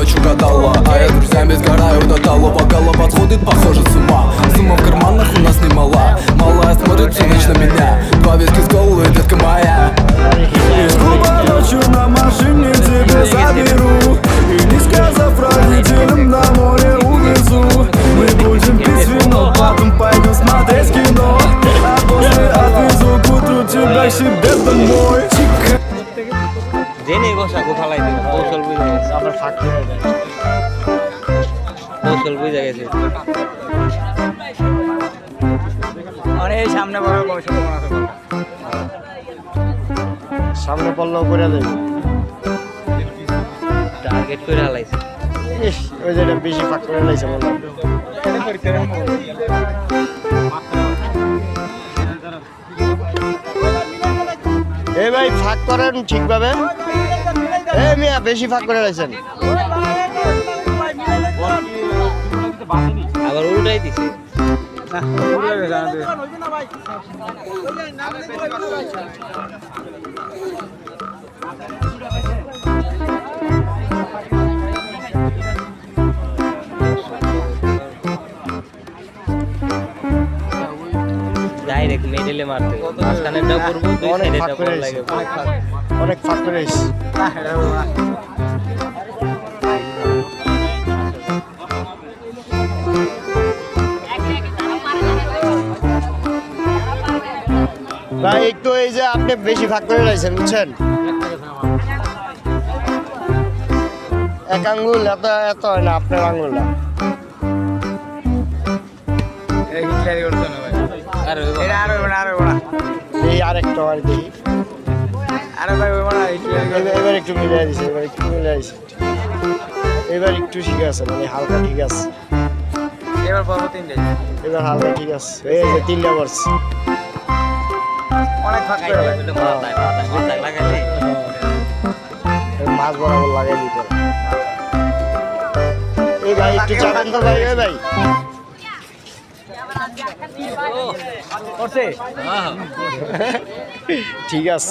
хочу гадала, а я друзьями сгораю до талого. Голова сходит, похоже, с ума. Сумма в карманах у нас немала. Малая смотрит всю ночь на меня. Два виски с колы, детка моя. Из клуба ночью на машине тебя заберу. И не сказав родителям, на море увезу. Мы будем пить вино, потом пойдем смотреть кино. А после отвезу к утру тебя к себе домой. জেনে বসাকো ফালাই দিল কৌশল বুঝে গেছে আপনার ফাঁক করে দেয়। কৌশল বুঝে গেছে মানে এই সামনে বড় কৌশল সামনে পড়লেও করে দেবে টার্গেট করে হালাইছে ইস ওই যেটা বেশি ফাঁক করে লাইছে বললাম এই ভাই ফাঁক করেন ঠিকভাবে এই মিয়া বেশি ফাঁক করে লাইছেন আবার উল্টাই দিছে ডাইরেক্ট মেডেলে মারতে মাঝখানেরটা করবো দুই সাইডেটা বল লাগে অনেক ফাঁক করে আইছে ভাই একটু এই যে আপনি বেশি ফাঁক করে লাইছেন বুঝছেন এক আঙ্গুল এত এত হয় না আপনার আঙ্গুলটা এই আরেকটা আর কি এবার একটু মিলিয়ে দিছে এবার একটু মিলিয়ে দিছে এবার একটু ঠিক আছে মানে হালকা ঠিক আছে এবার হালকা ঠিক আছে এই যে তিনটা বর্ষ অনেক ফাঁক করে লাগাইলে মাছ বরাবর লাগাই দিতে এই ভাই একটু যাবেন তো ভাই ওই ভাই ঠিক আছে